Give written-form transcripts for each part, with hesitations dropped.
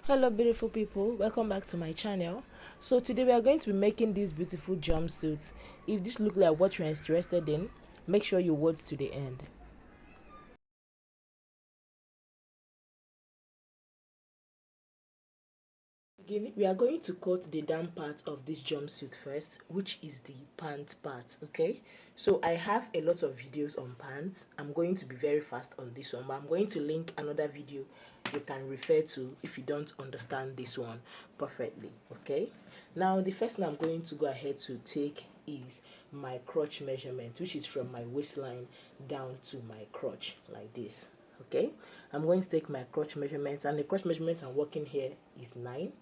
Hello beautiful people, welcome back to my channel. So today we are going to be making this beautiful jumpsuit. If this look like what you're interested in, make sure you watch to the end. We are going to cut the down part of this jumpsuit first, which is the pant part. Okay, so I have a lot of videos on pants. I'm going to be very fast on this one, but I'm going to link another video you can refer to if you don't understand this one perfectly. Okay, now the first thing I'm going to go ahead to take is my crotch measurement, which is from my waistline down to my crotch, like this. Okay, I'm going to take my crotch measurements, and the crotch measurement I'm working here is 9.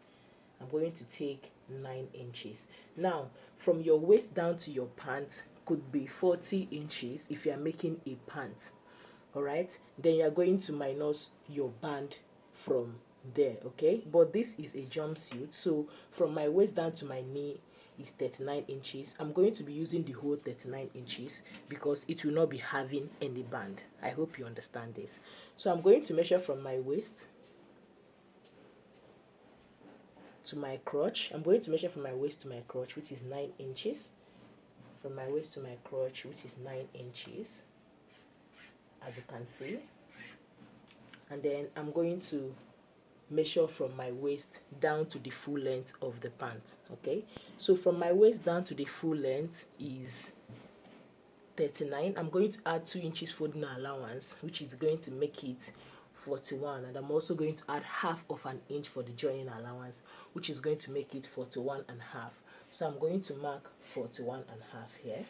I'm going to take 9 inches. Now, from your waist down to your pant could be 40 inches if you are making a pant. Alright, then you are going to minus your band from there. Okay, but this is a jumpsuit, so from my waist down to my knee is 39 inches. I'm going to be using the whole 39 inches because it will not be having any band. I hope you understand this. So I'm going to measure from my waist to my crotch. I'm going to measure from my waist to my crotch, which is 9 inches. From my waist to my crotch, which is 9 inches, as you can see. And then I'm going to measure from my waist down to the full length of the pant. Okay, so from my waist down to the full length is 39. I'm going to add 2 inches folding allowance, which is going to make it 41, and I'm also going to add half of an inch for the joining allowance, which is going to make it 41 and a half. So I'm going to mark 41 and a half here.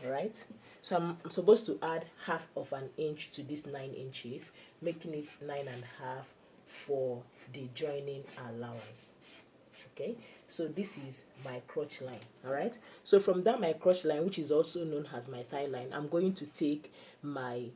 Alright, so I'm supposed to add half of an inch to this 9 inches, making it 9 and a half for the joining allowance. Okay, so this is my crotch line. All right, so from that my crotch line, which is also known as my thigh line, I'm going to take my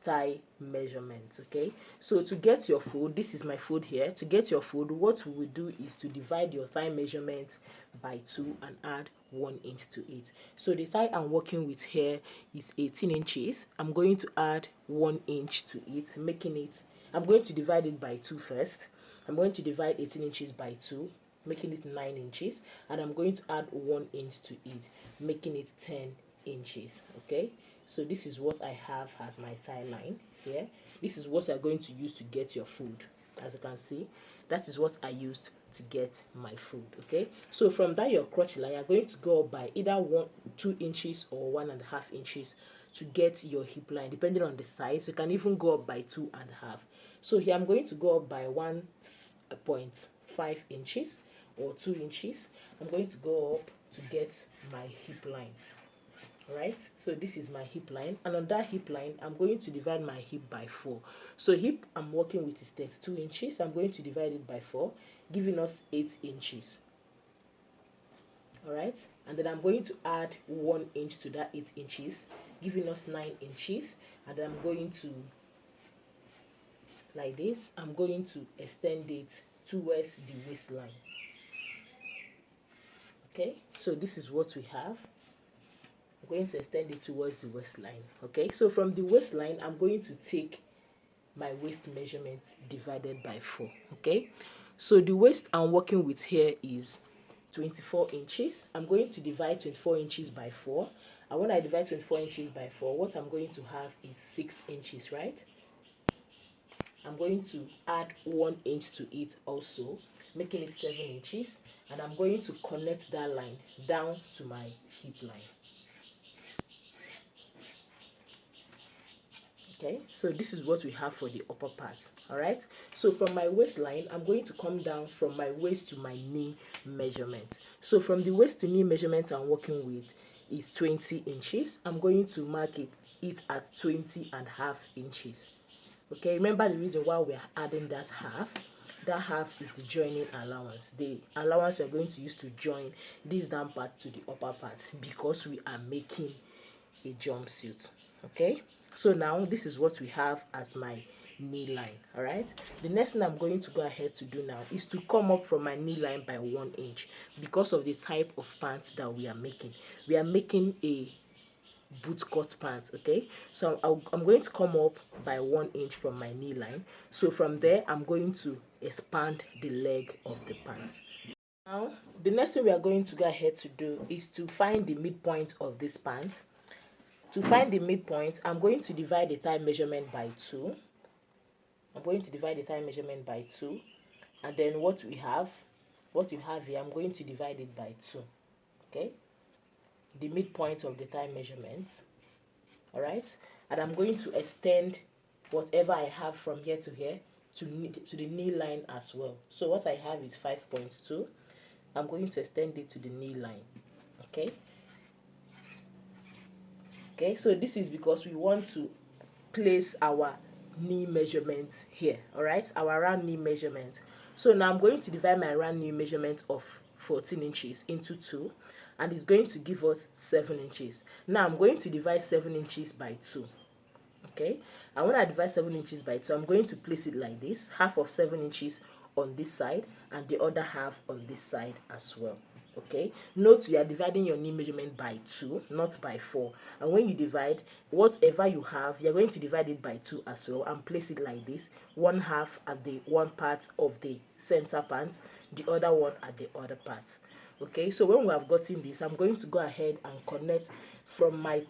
thigh measurements. Okay, so to get your fold, this is my fold here. To get your fold, what we will do is to divide your thigh measurement by 2 and add 1 inch to it. So the thigh I'm working with here is 18 inches. I'm going to add 1 inch to it, making it, I'm going to divide it by 2 first. I'm going to divide 18 inches by 2, making it 9 inches, and I'm going to add 1 inch to it, making it 10 inches. Okay, so this is what I have as my thigh line here. This is what you're going to use to get your food. As you can see, that is what I used to get my food. Okay, so from that your crotch line, you're going to go up by either 2 inches or 1.5 inches to get your hip line, depending on the size. You can even go up by 2.5. So here I'm going to go up by 1.5 inches or 2 inches. I'm going to go up to get my hip line. Alright, so this is my hip line, and on that hip line I'm going to divide my hip by 4. So hip I'm working with is 32 inches. I'm going to divide it by 4, giving us 8 inches. Alright, and then I'm going to add 1 inch to that 8 inches, giving us 9 inches. And I'm going to, like this, I'm going to extend it towards the waistline. Okay, so this is what we have. I'm going to extend it towards the waistline. Okay, so from the waistline I'm going to take my waist measurement divided by 4. Okay, so the waist I'm working with here is 24 inches. I'm going to divide 24 inches by 4, and when I divide 24 inches by 4, what I'm going to have is 6 inches, right? I'm going to add 1 inch to it also, making it 7 inches, and I'm going to connect that line down to my hip line. Okay, so this is what we have for the upper part. All right, so from my waistline I'm going to come down from my waist to my knee measurement. So from the waist to knee measurement I'm working with is 20 inches. I'm going to mark it at 20.5 inches. Okay, remember the reason why we're adding that half. That half is the joining allowance, the allowance we're going to use to join this down part to the upper part, because we are making a jumpsuit. Okay, so now this is what we have as my knee line. All right, the next thing I'm going to go ahead to do now is to come up from my knee line by 1 inch, because of the type of pants that we are making. We are making a bootcut pants. Okay, so I'm going to come up by 1 inch from my knee line. So from there I'm going to expand the leg of the pant. Now the next thing we are going to go ahead to do is to find the midpoint of this pant. To find the midpoint, I'm going to divide the thigh measurement by 2. I'm going to divide the thigh measurement by 2, and then what you have here, I'm going to divide it by 2. Okay, the midpoint of the thigh measurement. All right, and I'm going to extend whatever I have from here to here to the knee line as well. So what I have is 5.2. I'm going to extend it to the knee line. Okay. Okay, so this is because we want to place our knee measurement here. All right, our round knee measurement. So now I'm going to divide my round knee measurement of 14 inches into 2, and it's going to give us 7 inches. Now I'm going to divide 7 inches by 2. Okay, and when I divide 7 inches by 2, I'm going to place it like this: half of 7 inches on this side and the other half on this side as well. Okay, note you are dividing your knee measurement by 2, not by 4. And when you divide, whatever you have, you're going to divide it by 2 as well and place it like this: one half at the one part of the center pants, the other one at the other part. Okay, so when we have gotten this, I'm going to go ahead and connect from my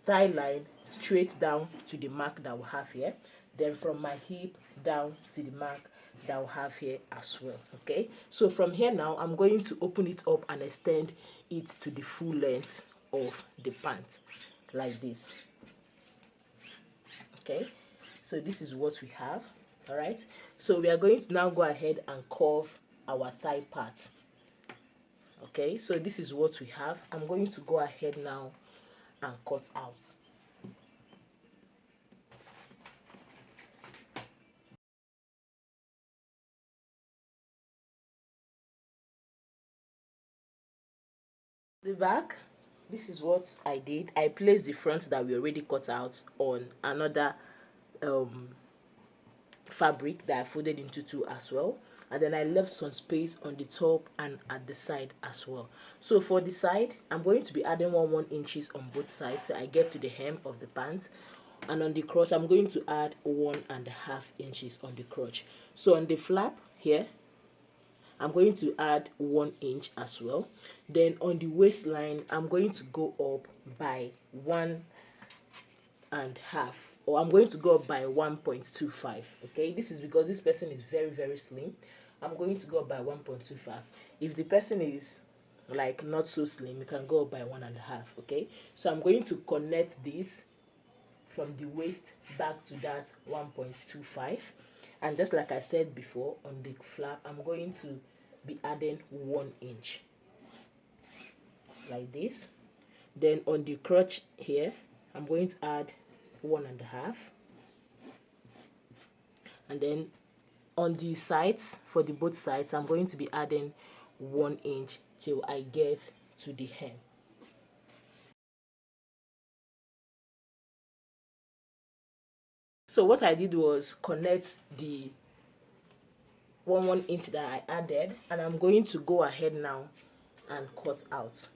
thigh line straight down to the mark that we have here, then from my hip down to the mark that we have here as well. Okay, so from here now I'm going to open it up and extend it to the full length of the pant like this. Okay, so this is what we have. All right, so we are going to now go ahead and curve our thigh part. Okay, so this is what we have. I'm going to go ahead now and cut out. The back, this is what I did. I placed the front that we already cut out on another fabric that I folded into 2 as well, and then I left some space on the top and at the side as well. So for the side, I'm going to be adding 1 inches on both sides so I get to the hem of the pant, and on the crotch I'm going to add 1.5 inches on the crotch. So on the flap here I'm going to add 1 inch as well. Then on the waistline I'm going to go up by 1.5, or I'm going to go up by 1.25. Okay, this is because this person is very slim. I'm going to go up by 1.25. If the person is like not so slim, you can go up by 1.5. Okay, so I'm going to connect this from the waist back to that 1.25, and just like I said before, on the flap I'm going to be adding 1 inch like this. Then on the crotch here I'm going to add 1.5, and then on the sides, for the both sides, I'm going to be adding 1 inch till I get to the hem. So what I did was connect the 1 inch that I added, and I'm going to go ahead now and cut out.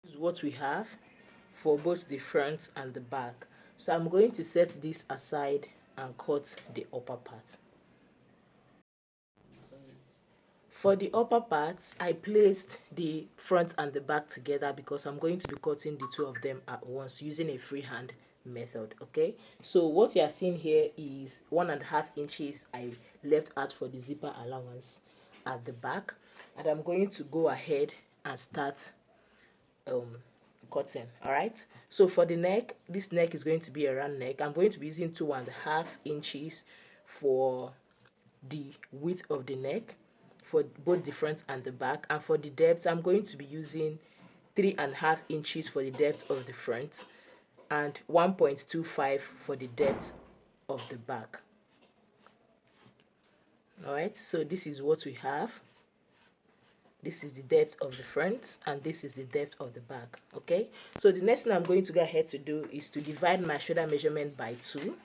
This is what we have for both the front and the back. So I'm going to set this aside and cut the upper part. For the upper parts, I placed the front and the back together because I'm going to be cutting the 2 of them at once using a freehand method. Okay, so what you are seeing here is 1.5 inches I left out for the zipper allowance at the back, and I'm going to go ahead and start cutting. All right, so for the neck, this neck is going to be a round neck. I'm going to be using 2.5 inches for the width of the neck for both the front and the back, and for the depth I'm going to be using 3.5 inches for the depth of the front and 1.25 for the depth of the back. All right, so this is what we have. This is the depth of the front and this is the depth of the back. Okay, so the next thing I'm going to go ahead to do is to divide my shoulder measurement by 2.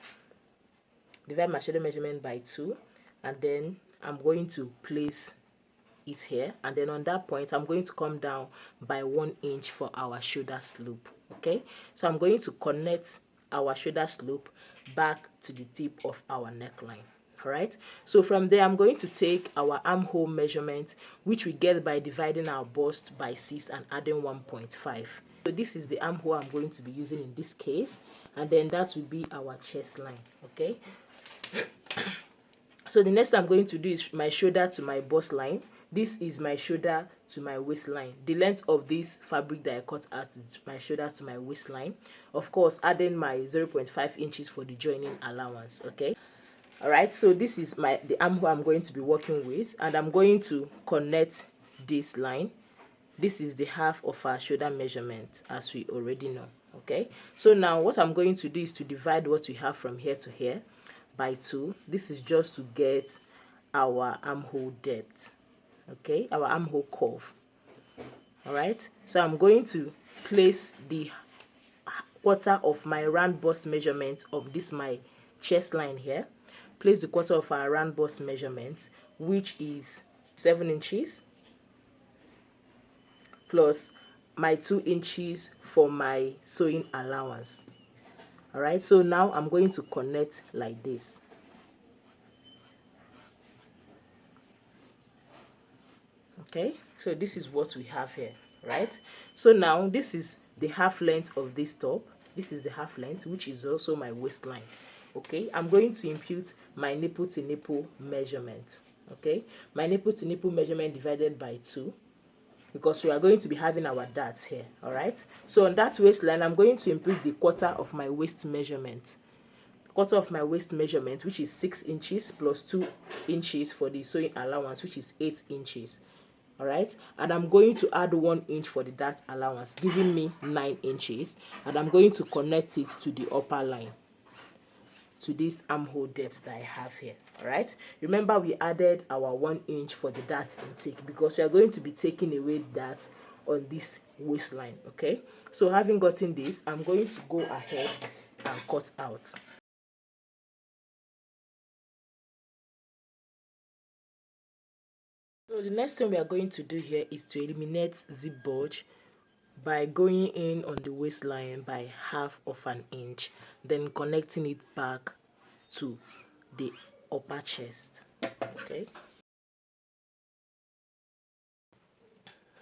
Divide my shoulder measurement by 2, and then I'm going to place is here, and then on that point I'm going to come down by 1 inch for our shoulder slope. Okay, so I'm going to connect our shoulder slope back to the tip of our neckline. All right, so from there I'm going to take our armhole measurement, which we get by dividing our bust by 6 and adding 1.5. So this is the armhole I'm going to be using in this case, and then that will be our chest line. Okay, so the next I'm going to do is my shoulder to my bust line. This is my shoulder to my waistline. The length of this fabric that I cut out is my shoulder to my waistline. Of course, adding my 0.5 inches for the joining allowance. Okay, all right, so this is the armhole I'm going to be working with, and I'm going to connect this line. This is the half of our shoulder measurement, as we already know. Okay, so now what I'm going to do is to divide what we have from here to here by 2. This is just to get our armhole depth. Okay, our armhole curve. All right, so I'm going to place the quarter of my round bust measurement of this my chest line here. Place the quarter of our round bust measurement, which is 7 inches, plus my 2 inches for my sewing allowance. All right, so now I'm going to connect like this. Okay, so this is what we have here, right? So now this is the half length of this top. This is the half length, which is also my waistline. Okay, I'm going to impute my nipple to nipple measurement. Okay, my nipple to nipple measurement divided by 2, because we are going to be having our darts here. All right, so on that waistline I'm going to impute the quarter of my waist measurement. Quarter of my waist measurement, which is 6 inches, plus 2 inches for the sewing allowance, which is 8 inches. All right, and I'm going to add 1 inch for the dart allowance, giving me 9 inches, and I'm going to connect it to the upper line, to this armhole depth that I have here. All right, remember we added our 1 inch for the dart intake, because we are going to be taking away that on this waistline. Okay, so having gotten this, I'm going to go ahead and cut out. So the next thing we are going to do here is to eliminate zip bulge by going in on the waistline by half of an inch, then connecting it back to the upper chest. Okay,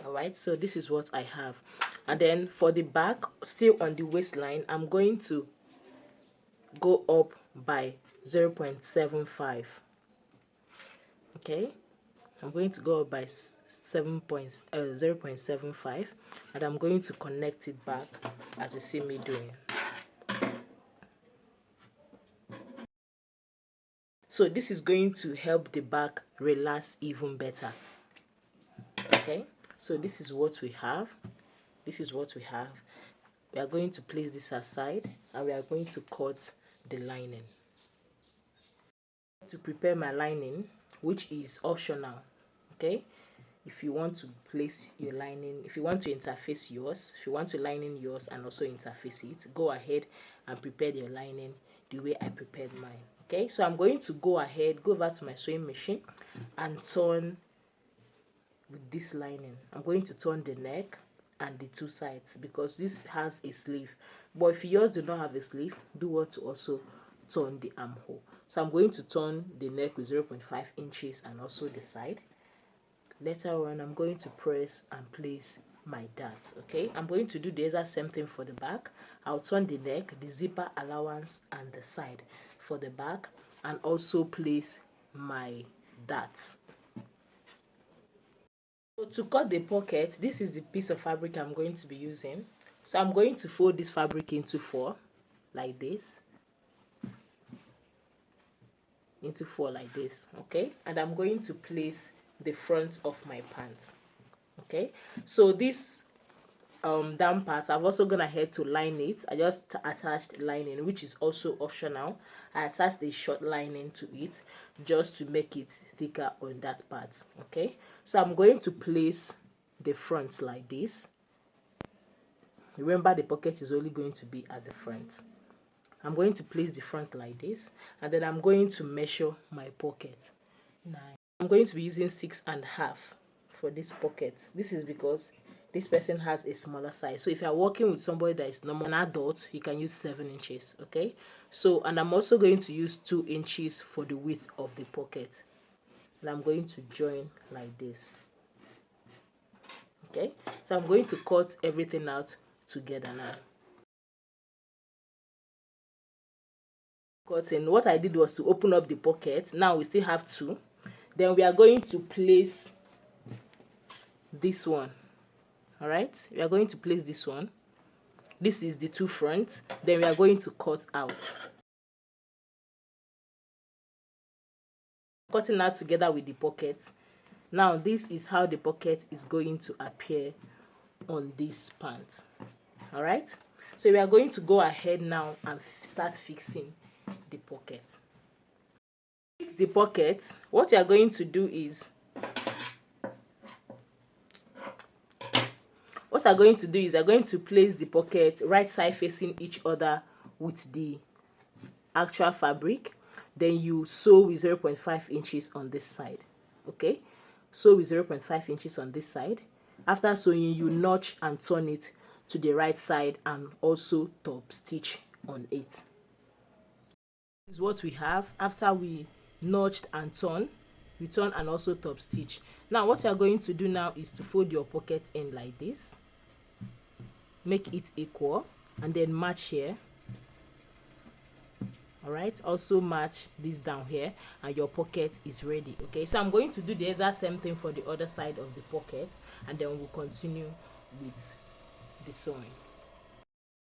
all right, so this is what I have. And then for the back, still on the waistline, I'm going to go up by 0.75. okay, I'm going to go up by 0.75, and I'm going to connect it back as you see me doing. So this is going to help the back relax even better. Okay, so this is what we have. This is what we have. We are going to place this aside, and we are going to cut the lining. To prepare my lining, which is optional. Okay, if you want to place your lining, if you want to interface yours, if you want to line in yours and also interface it, go ahead and prepare your lining the way I prepared mine. Okay, so I'm going to go ahead, go over to my sewing machine and turn with this lining. I'm going to turn the neck and the 2 sides, because this has a sleeve, but if yours do not have a sleeve, do what to also turn the armhole. So I'm going to turn the neck with 0.5 inches and also the side. Later on, I'm going to press and place my darts. Okay, I'm going to do the exact same thing for the back. I'll turn the neck, the zipper allowance, and the side for the back, and also place my darts. So to cut the pocket, this is the piece of fabric I'm going to be using. So I'm going to fold this fabric into 4 like this, okay, and I'm going to place the front of my pants. Okay, so this down part, I've also gone ahead to line it. I just attached lining, which is also optional. I attached the short lining to it just to make it thicker on that part. Okay, so I'm going to place the front like this. Remember, the pocket is only going to be at the front. I'm going to place the front like this, and then I'm going to measure my pocket. I'm going to be using 6.5 for this pocket. This is because this person has a smaller size. So if you're working with somebody that is normal, an adult, you can use 7 inches. Okay, so and I'm also going to use 2 inches for the width of the pocket, and I'm going to join like this. Okay, so I'm going to cut everything out together now. Cutting, what I did was to open up the pocket. Now we still have 2. Then we are going to place this one. All right, we are going to place this one. This is the 2 front. Then we are going to cut out. Cutting out together with the pocket. Now this is how the pocket is going to appear on this pant. All right, so we are going to go ahead now and start fixing the pocket. Fix the pocket. What you are going to do is you are going to place the pocket right side facing each other with the actual fabric. Then you sew with 0.5 inches on this side. Okay, sew with 0.5 inches on this side. After sewing, you notch and turn it to the right side and also top stitch on it. This is what we have after we notched and turn. We turn and also top stitch. Now what you are going to do now is to fold your pocket in like this. Make it equal and then match here. All right, also match this down here and your pocket is ready. Okay, so I'm going to do the exact same thing for the other side of the pocket, and then we'll continue with the sewing.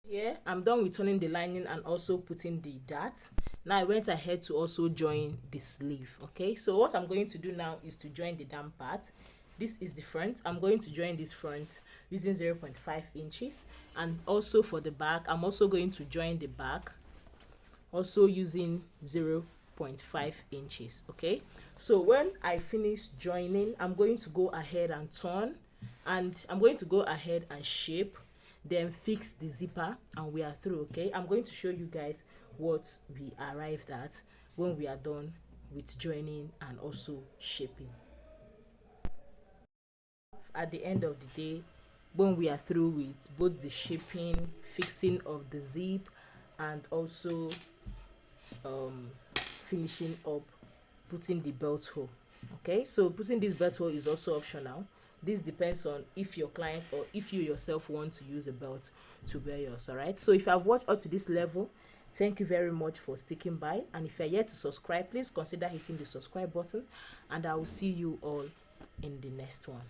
Here I'm done with turning the lining and also putting the dart. Now I went ahead to also join the sleeve. Okay, so what I'm going to do now is to join the down part. This is the front. I'm going to join this front using 0.5 inches, and also for the back I'm also going to join the back also using 0.5 inches. Okay, so when I finish joining, I'm going to go ahead and turn, and I'm going to go ahead and shape, then fix the zipper, and we are through. Okay, I'm going to show you guys what we arrived at when we are done with joining and also shaping. At the end of the day, when we are through with both the shaping, fixing of the zip, and also finishing up putting the belt hole. Okay, so putting this belt hole is also optional. This depends on if your client or if you yourself want to use a belt to wear yours. All right, so if I've watched up to this level, thank you very much for sticking by, and if you're yet to subscribe, please consider hitting the subscribe button, and I will see you all in the next one.